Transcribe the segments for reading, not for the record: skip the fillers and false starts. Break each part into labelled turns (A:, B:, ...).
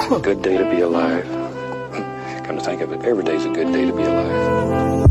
A: A good day to be alive. Come to think of it, every day's a good day to be alive.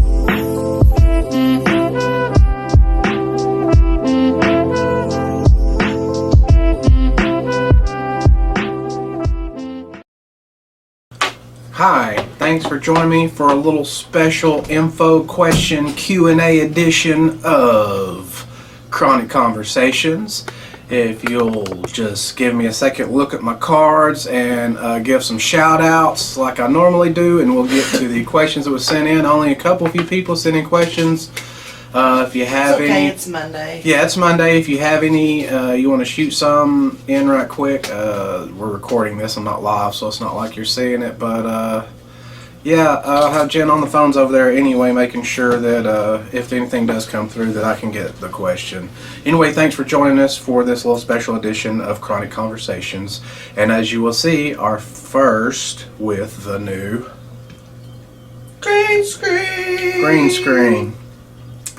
B: Hi, thanks for joining me for a little special info question Q&A edition of Chronic Conversations. If you'll just give me a second look at my cards and give some shout outs like I normally do, and we'll get to the questions that were sent in. Only a few people sent in questions. If you have any,
C: it's Monday.
B: Yeah, it's Monday. If you have any, you want to shoot some in right quick. We're recording this. I'm not live, so it's not like you're seeing it. But yeah, I'll have Jen on the phones over there anyway, making sure that if anything does come through, that I can get the question. Anyway, thanks for joining us for this little special edition of Chronic Conversations. And as you will see, our first with the new
C: Green screen.
B: green screen.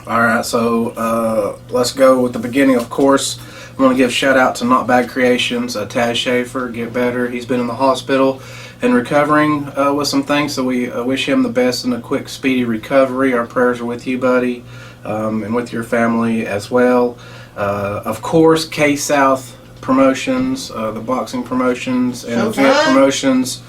B: Alright, so let's go with the beginning. Of course, I want to give a shout out to Not Bad Creations, Taz Schaefer, get better. He's been in the hospital and recovering with some things, so we wish him the best and a quick, speedy recovery. Our prayers are with you, buddy, and with your family as well. Of course, K-South Promotions, the boxing promotions and event promotions.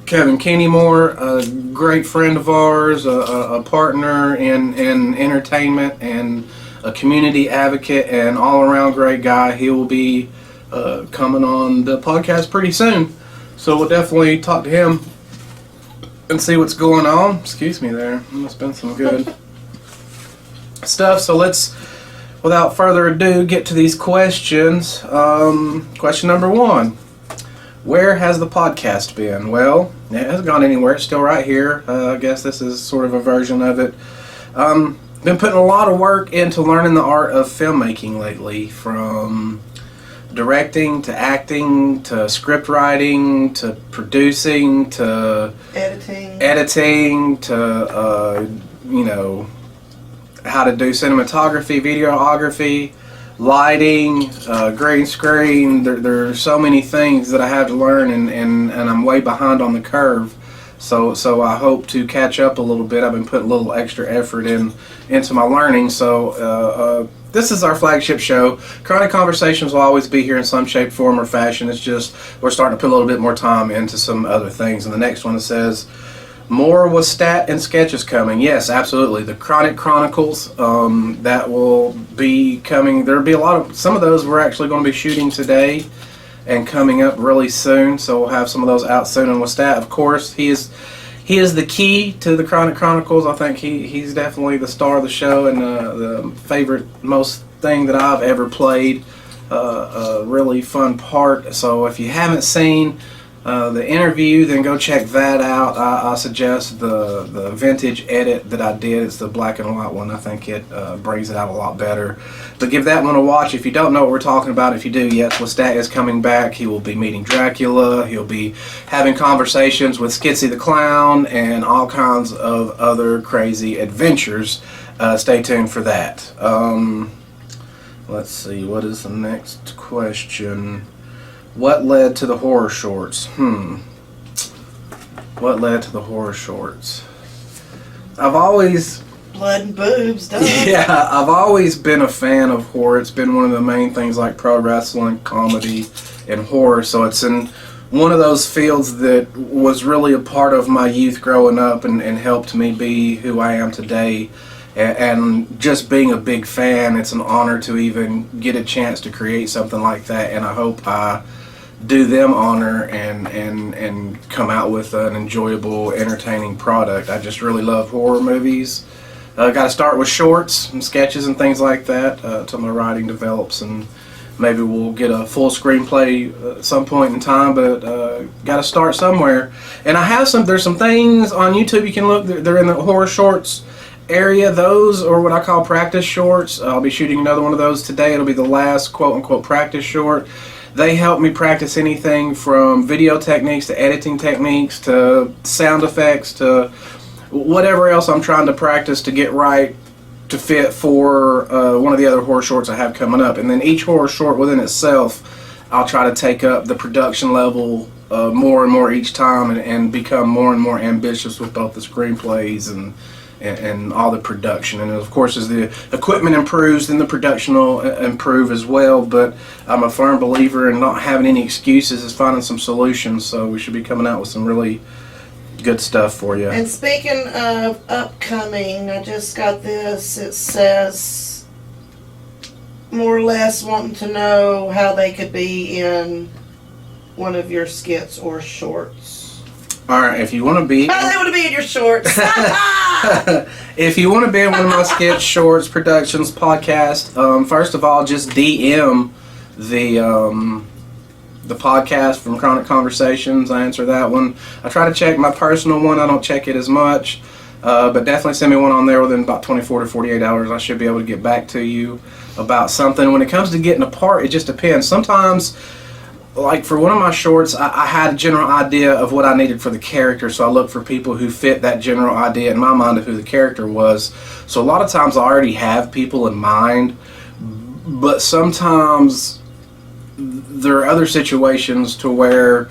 B: Kevin Kennymore, a great friend of ours, a partner in entertainment and a community advocate and all-around great guy. He will be coming on the podcast pretty soon. So we'll definitely talk to him and see what's going on. Excuse me there. Must have been some good stuff. So let's, without further ado, get to these questions. Question number one. Where has the podcast been? Well, it hasn't gone anywhere. It's still right here. I guess this is sort of a version of it. Been putting a lot of work into learning the art of filmmaking lately, from directing to acting to script writing to producing to editing to how to do cinematography, videography, lighting, green screen. There's so many things that I have to learn, and I'm way behind on the curve. So I hope to catch up a little bit. I've been putting a little extra effort into my learning. So this is our flagship show. Chronic Conversations will always be here in some shape, form, or fashion. It's just we're starting to put a little bit more time into some other things. And the next one says, more with stat and sketches coming. Yes, absolutely. The Chronic Chronicles, that will be coming. There'll be a lot of, some of those we're actually going to be shooting today and coming up really soon. So we'll have some of those out soon. And with stat, of course, he is the key to the Chronic Chronicles. I think he's definitely the star of the show and the favorite, most thing that I've ever played. A really fun part. So if you haven't seen the interview, then go check that out. I suggest the vintage edit that I did. It's the black and white one. I think it brings it out a lot better. But give that one a watch. If you don't know what we're talking about, if you do, yes, Lestat is coming back. He will be meeting Dracula. He'll be having conversations with Skitsy the Clown and all kinds of other crazy adventures. Stay tuned for that. Let's see, what is the next question? What led to the horror shorts? What led to the horror shorts? I've always...
C: Blood and boobs, dog.
B: Yeah, I've always been a fan of horror. It's been one of the main things, like pro wrestling, comedy, and horror. So it's in one of those fields that was really a part of my youth growing up and helped me be who I am today. And just being a big fan, it's an honor to even get a chance to create something like that. And I hope I do them honor and come out with an enjoyable, entertaining product. I just really love horror movies. Got to start with shorts and sketches and things like that till my writing develops, and maybe we'll get a full screenplay at some point in time, but got to start somewhere. And I have there's some things on YouTube you can look. They're in the horror shorts area. Those are what I call practice shorts. I'll be shooting another one of those today. It'll be the last quote-unquote practice short. They help me practice anything from video techniques to editing techniques to sound effects to whatever else I'm trying to practice to get right to fit for one of the other horror shorts I have coming up. And then each horror short within itself, I'll try to take up the production level more and more each time, and become more and more ambitious with both the screenplays and all the production. And of course, as the equipment improves, then the production will improve as well. But I'm a firm believer in not having any excuses, is finding some solutions. So we should be coming out with some really good stuff for you.
C: And speaking of upcoming, I just got this. It says more or less wanting to know how they could be in one of your skits or shorts.
B: All right, if you want to be...
C: How they want to be in your shorts.
B: If you want to be in one of my skits, shorts, productions, podcast, first of all, just DM the podcast from Chronic Conversations. I answer that one. I try to check my personal one. I don't check it as much, but definitely send me one on there within about 24 to 48 hours. I should be able to get back to you about something. When it comes to getting a part, it just depends. Sometimes, like for one of my shorts, I had a general idea of what I needed for the character, so I looked for people who fit that general idea in my mind of who the character was. So a lot of times I already have people in mind, but sometimes there are other situations to where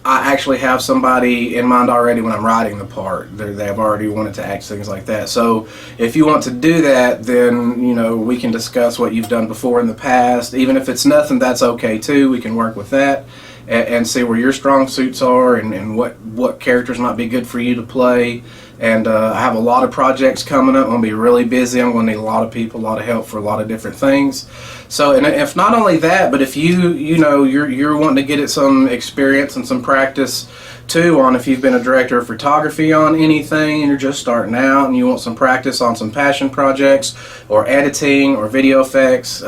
B: I actually have somebody in mind already when I'm writing the part. They've already wanted to act, things like that. So if you want to do that, then we can discuss what you've done before in the past. Even if it's nothing, that's okay too. We can work with that and see where your strong suits are and what characters might be good for you to play. And I have a lot of projects coming up. I'm going to be really busy. I'm going to need a lot of people, a lot of help for a lot of different things. So, and if not only that, but if you're wanting to get some experience and some practice too on, if you've been a director of photography on anything and you're just starting out and you want some practice on some passion projects or editing or video effects,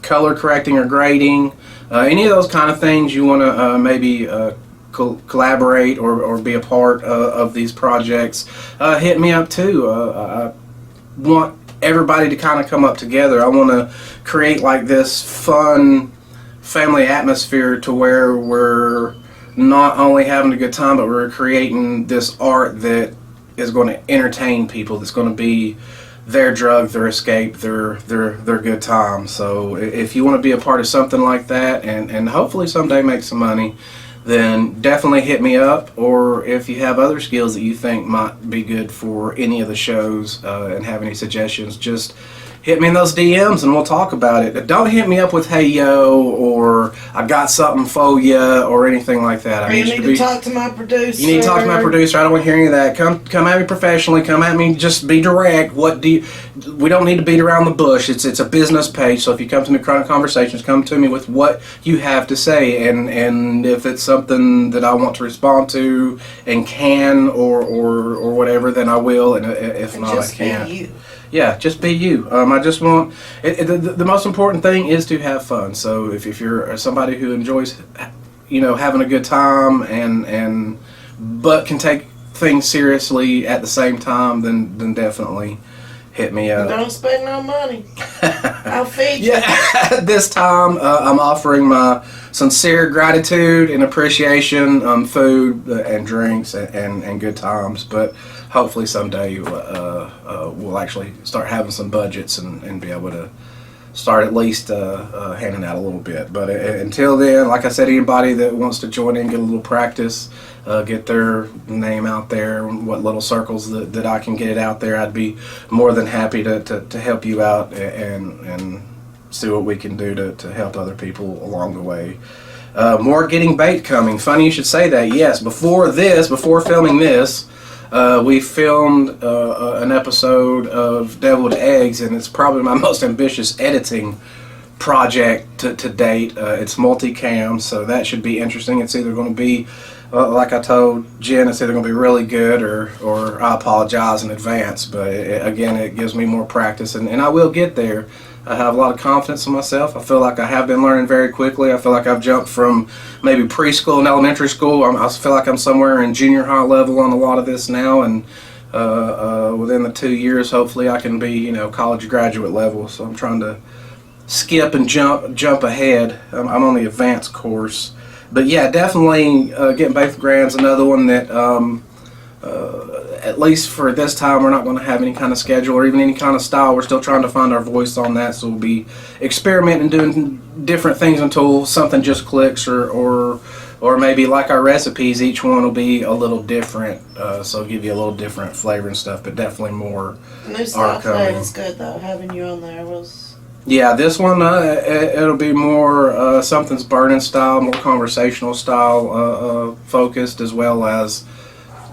B: color correcting or grading, any of those kind of things you want to maybe collaborate or be a part of these projects, hit me up too. I want everybody to kind of come up together. I want to create like this fun family atmosphere to where we're not only having a good time, but we're creating this art that is going to entertain people, that's going to be their drug, their escape, their good time. So if you want to be a part of something like that and hopefully someday make some money, then definitely hit me up. Or if you have other skills that you think might be good for any of the shows and have any suggestions, just hit me in those DMs and we'll talk about it. Don't hit me up with "Hey yo" or "I got something for ya" or anything like that.
C: Or you need to talk to my producer.
B: You need to talk to my producer. I don't want to hear any of that. Come at me professionally. Come at me. Just be direct. We don't need to beat around the bush. It's a business page. So if you come to me, Chronic Conversations, come to me with what you have to say. And if it's something that I want to respond to and can or whatever, then I will. And if not, I can't.
C: Be you.
B: Yeah, just be you. I just want the most important thing is to have fun. So if you're somebody who enjoys, having a good time and but can take things seriously at the same time, then definitely hit me up.
C: Don't spend no money. I'll feed you.
B: Yeah, this time I'm offering my sincere gratitude and appreciation, food and drinks and good times. But hopefully someday we'll actually start having some budgets and be able to start at least handing out a little bit. But until then, like I said, anybody that wants to join in, get a little practice, get their name out there, what little circles that I can get it out there, I'd be more than happy to help you out and see what we can do to help other people along the way. More Getting Bait coming. Funny you should say that. Yes, before filming this, we filmed an episode of Deviled Eggs, and it's probably my most ambitious editing project to date. It's multicam, so that should be interesting. It's either going to be, like I told Jen, it's either going to be really good or I apologize in advance. But again, it gives me more practice, and I will get there. I have a lot of confidence in myself. I feel like I have been learning very quickly. I feel like I've jumped from maybe preschool and elementary school. I feel like I'm somewhere in junior high level on a lot of this now, and within the 2 years, hopefully I can be, college graduate level. So I'm trying to skip and jump ahead. I'm on the advanced course. But yeah, definitely Getting Bait with Grand's another one that at least for this time, we're not going to have any kind of schedule or even any kind of style. We're still trying to find our voice on that, so we'll be experimenting, doing different things until something just clicks or or maybe like our recipes, each one will be a little different, so give you a little different flavor and stuff, but definitely more.
C: New South Day was good though. Having you on there was.
B: Yeah, this one it'll be more something's burning style, more conversational style focused, as well as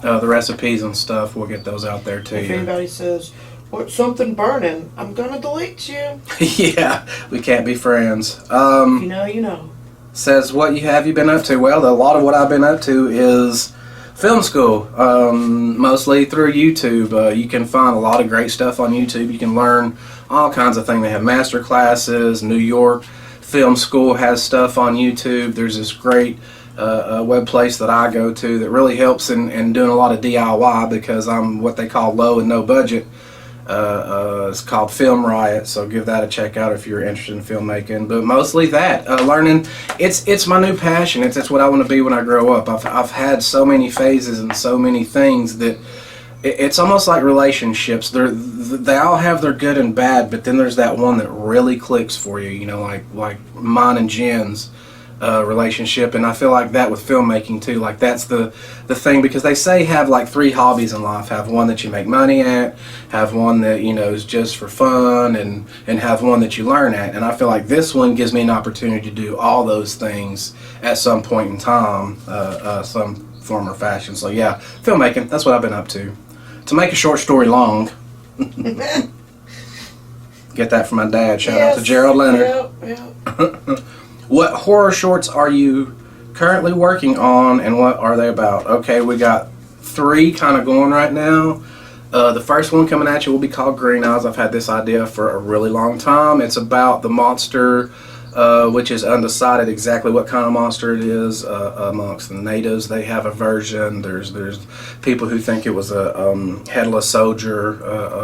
B: the recipes and stuff. We'll get those out there to
C: If
B: you.
C: anybody says, "What's something burning?" I'm gonna delete you.
B: Yeah, we can't be friends.
C: If you know, you know.
B: Says, what have you been up to? Well, a lot of what I've been up to is film school, mostly through YouTube. You can find a lot of great stuff on YouTube. You can learn all kinds of things. They have master classes. New York Film School has stuff on YouTube. There's this great web place that I go to that really helps in doing a lot of DIY, because I'm what they call low and no budget. It's called Film Riot, so give that a check out if you're interested in filmmaking. But mostly that, learning. It's my new passion. It's what I want to be when I grow up. I've had so many phases and so many things that it's almost like relationships. They all have their good and bad, but then there's that one that really clicks for you. You know, like mine and Jen's relationship, and I feel like that with filmmaking too. Like that's the thing, because they say have like 3 hobbies in life. Have one that you make money at, have one that is just for fun, and have one that you learn at. And I feel like this one gives me an opportunity to do all those things at some point in time, some form or fashion. So yeah, filmmaking, that's what I've been up to. To make a short story long, get that from my dad. Shout out to Gerald Leonard.
C: Yep.
B: What horror shorts are you currently working on, and what are they about? Okay, we got 3 kind of going right now. The first one coming at you will be called Green Eyes. I've had this idea for a really long time. It's about the monster, which is undecided exactly what kind of monster it is amongst the natives. They have a version. There's people who think it was a headless soldier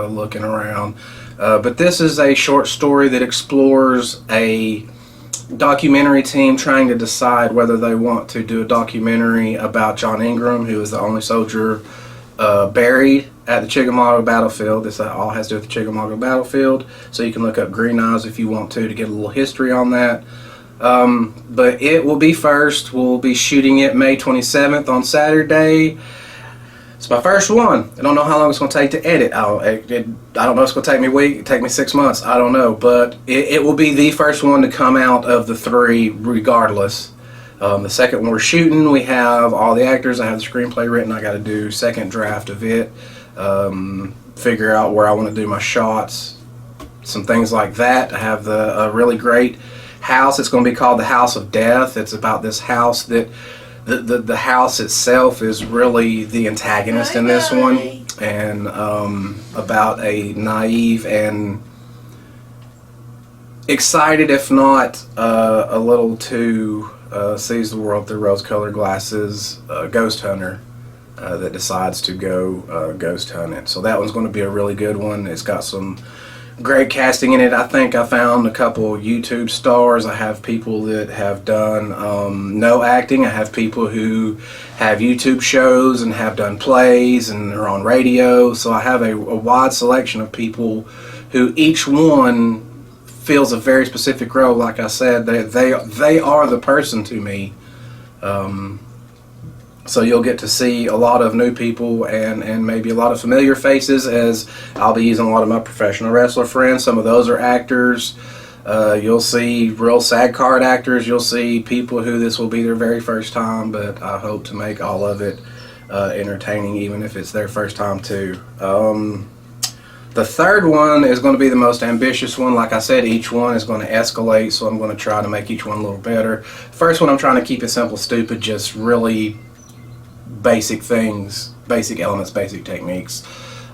B: looking around. But this is a short story that explores a documentary team trying to decide whether they want to do a documentary about John Ingram, who is the only soldier buried at the Chickamauga battlefield. This all has to do with the Chickamauga battlefield, so you can look up Green Eyes if you want to get a little history on that. But it will be first. We'll be shooting it May 27th on Saturday. It's my first one. I don't know how long it's going to take to edit. I don't know if it's going to take me a week, take me 6 months. I don't know. But it will be the first one to come out of the 3 regardless. The second one we're shooting, we have all the actors. I have the screenplay written. I got to do second draft of it. Figure out where I want to do my shots. Some things like that. I have a really great house. It's going to be called the House of Death. It's about this house that... The house itself is really the antagonist in this one, and about a naive and excited, if not a little too sees the world through rose-colored glasses, ghost hunter that decides to go ghost hunting. So that one's going to be a really good one. It's got some great casting in it. I think I found a couple YouTube stars. I have people that have done no acting. I have people who have YouTube shows and have done plays and are on radio. So I have a wide selection of people who each one fills a very specific role. Like I said, they are the person to me. So you'll get to see a lot of new people and maybe a lot of familiar faces, as I'll be using a lot of my professional wrestler friends. Some of those are actors. You'll see real SAG card actors. You'll see people who this will be their very first time, but I hope to make all of it entertaining, even if it's their first time too. The third one is going to be the most ambitious one. Like I said, each one is going to escalate, so I'm going to try to make each one a little better. First one, I'm trying to keep it simple, stupid, just really basic things, basic elements, basic techniques.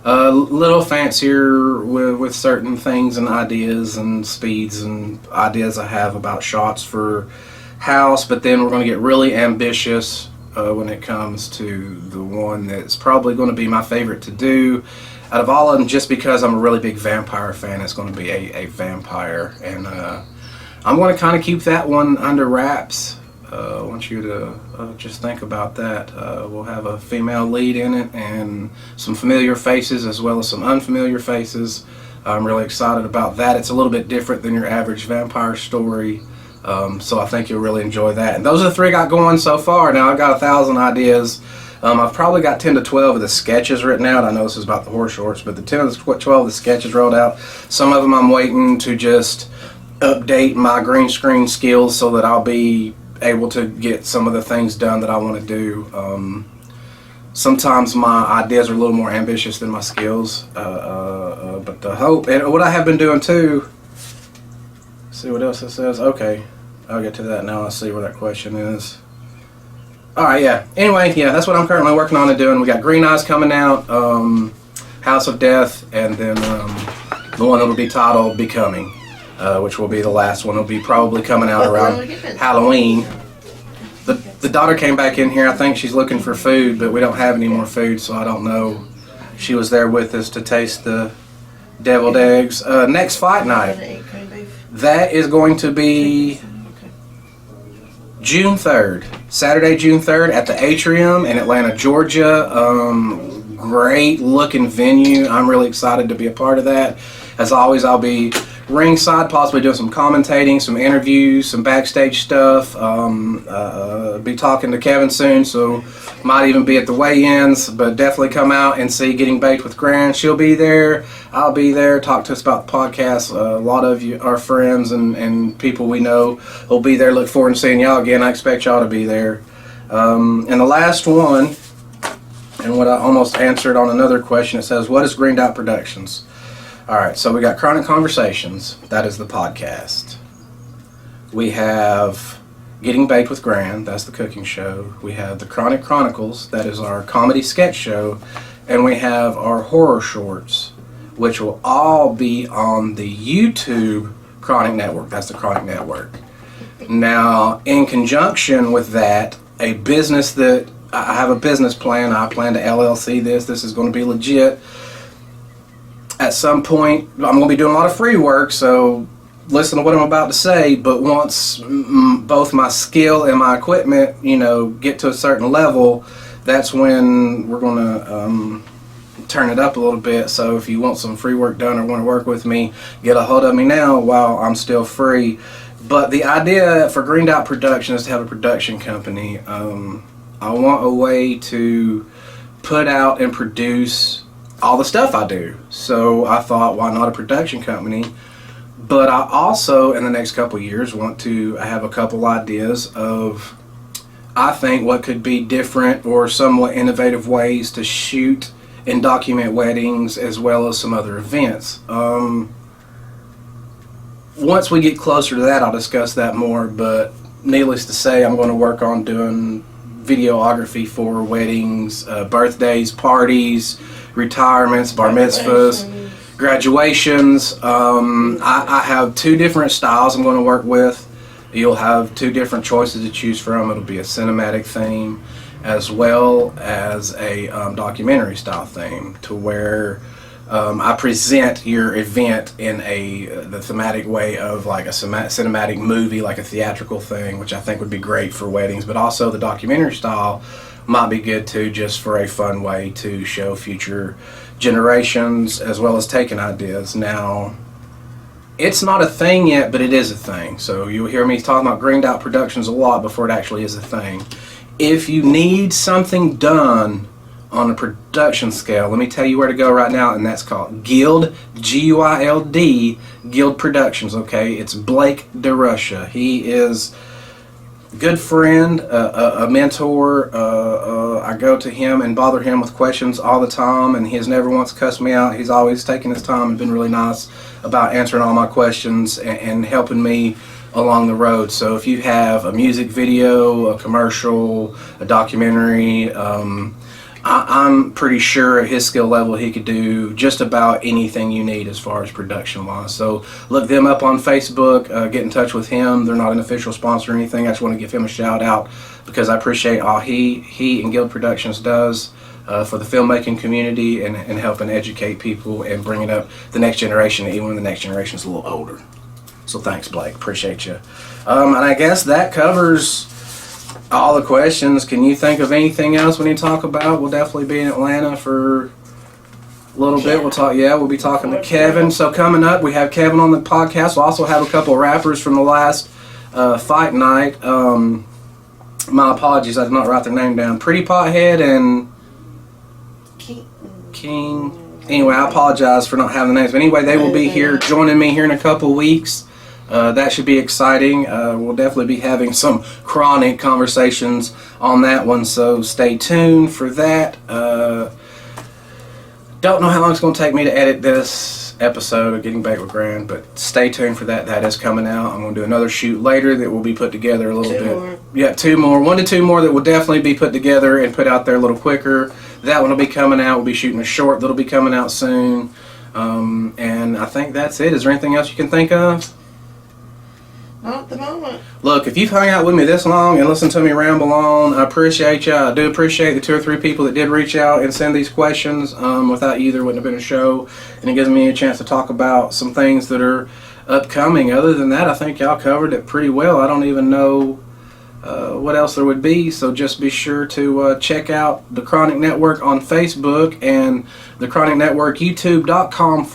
B: A little fancier with certain things and ideas and speeds and ideas I have about shots for house, but then we're going to get really ambitious when it comes to the one that's probably going to be my favorite to do out of all of them, just because I'm a really big vampire fan. It's going to be a vampire, and I'm going to kind of keep that one under wraps. I want you to just think about that. We'll have a female lead in it and some familiar faces as well as some unfamiliar faces. I'm really excited about that. It's a little bit different than your average vampire story. So I think you'll really enjoy that. And those are the 3 I got going so far. Now I've got 1,000 ideas. I've probably got 10 to 12 of the sketches written out. I know this is about the horse shorts, but the 10 to 12 of the sketches rolled out. Some of them I'm waiting to just update my green screen skills so that I'll be able to get some of the things done that I want to do. Sometimes my ideas are a little more ambitious than my skills, but the hope, and what I have been doing too, see what else it says. Okay, I'll get to that now. I'll see where that question is. Alright, yeah. Anyway, yeah, that's what I'm currently working on and doing. We got Green Eyes coming out, House of Death, and then the one that will be titled Becoming, which will be the last one. Will be probably coming out around Halloween. The daughter came back in here. I think she's looking for food, but we don't have any more food, so I don't know. She was there with us to taste the deviled eggs. Next fight night, that is going to be June 3rd, Saturday, June 3rd at the Atrium in Atlanta, Georgia. Great looking venue. I'm really excited to be a part of that. As always, I'll be ringside, possibly doing some commentating, some interviews, some backstage stuff. Be talking to Kevin soon, so might even be at the weigh-ins, but definitely come out and see Getting Baked with Gran. She'll be there. I'll be there. Talk to us about the podcast. A lot of you, our friends and people we know, will be there. Look forward to seeing y'all again. I expect y'all to be there. And the last one, and what I almost answered on another question, it says, what is Green Dot Productions? All right, so we got Chronic Conversations. That is the podcast. We have Getting Baked with Gran. That's the cooking show. We have the Chronic Chronicles. That is our comedy sketch show. And we have our horror shorts, which will all be on the YouTube Chronic Network. That's the Chronic Network. Now, in conjunction with that, I have a business plan. I plan to LLC this. This is going to be legit. At some point, I'm going to be doing a lot of free work, so listen to what I'm about to say, but once both my skill and my equipment, get to a certain level, that's when we're going to turn it up a little bit. So if you want some free work done or want to work with me, get a hold of me now while I'm still free. But the idea for Green Dot Production is to have a production company. I want a way to put out and produce all the stuff I do. So I thought, why not a production company? But I also, in the next couple years, want to have a couple ideas of, I think, what could be different or somewhat innovative ways to shoot and document weddings as well as some other events. Once we get closer to that, I'll discuss that more, but needless to say, I'm going to work on doing videography for weddings, birthdays, parties, retirements, bar mitzvahs, graduations. I have 2 different styles I'm going to work with. You'll have 2 different choices to choose from. It'll be a cinematic theme as well as a documentary style theme, to where I present your event in the thematic way of like a cinematic movie, like a theatrical thing, which I think would be great for weddings. But also the documentary style might be good too, just for a fun way to show future generations as well as taking ideas. Now, it's not a thing yet, but it is a thing. So you'll hear me talking about Green Dot Productions a lot before it actually is a thing. If you need something done on a production scale, let me tell you where to go right now, and that's called Guild, G-U-I-L-D, Guild Productions, okay? It's Blake DeRusha. He is a good friend, a mentor. I go to him and bother him with questions all the time, and he has never once cussed me out. He's always taken his time and been really nice about answering all my questions and helping me along the road. So if you have a music video, a commercial, a documentary, I'm pretty sure at his skill level he could do just about anything you need as far as production wise. So look them up on Facebook, get in touch with him. They're not an official sponsor or anything. I just want to give him a shout out because I appreciate all he and Guild Productions does for the filmmaking community and helping educate people and bringing up the next generation, even when the next generation is a little older. So thanks, Blake. Appreciate you. And I guess that covers all the questions. Can you think of anything else we need to talk about? We'll definitely be in Atlanta for a little bit. We'll be talking to Kevin. So coming up, we have Kevin on the podcast. We'll also have a couple of rappers from the last fight night. My apologies, I did not write their name down. Pretty Pothead and King. Anyway, I apologize for not having the names. But anyway, they will be here joining me here in a couple weeks. That should be exciting. We'll definitely be having some chronic conversations on that one, so stay tuned for that. Don't know how long it's going to take me to edit this episode of Getting Baked with Gran, but stay tuned for that. That is coming out. I'm going to do another shoot later that will be put together a little bit.
C: More.
B: Yeah, 2 more. 1 to 2 more that will definitely be put together and put out there a little quicker. That one will be coming out. We'll be shooting a short that'll be coming out soon. And I think that's it. Is there anything else you can think of?
C: Not at the moment.
B: Look, if you've hung out with me this long and listened to me ramble on, I appreciate you. I do appreciate the 2 or 3 people that did reach out and send these questions. Without you, there wouldn't have been a show. And it gives me a chance to talk about some things that are upcoming. Other than that, I think y'all covered it pretty well. I don't even know what else there would be. So just be sure to check out the Chronic Network on Facebook and the Chronic Network, youtube.com/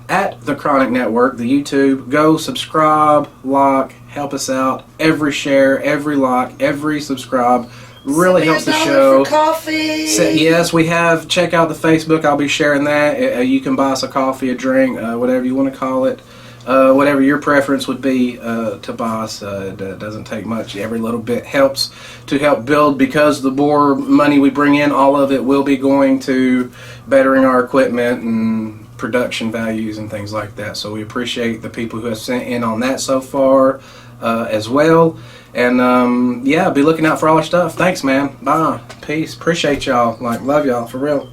B: at the Chronic Network, the YouTube. Go subscribe, like, help us out. Every share, every like, every subscribe really helps the show.
C: For coffee.
B: Yes, we have. Check out the Facebook. I'll be sharing that. You can buy us a coffee, a drink, whatever you want to call it. Whatever your preference would be to buy us. It doesn't take much. Every little bit helps to help build, because the more money we bring in, all of it will be going to bettering our equipment and production values and things like that. So we appreciate the people who have sent in on that so far as well. And yeah, be looking out for all our stuff. Thanks, man. Bye. Peace. Appreciate y'all. Love y'all for real.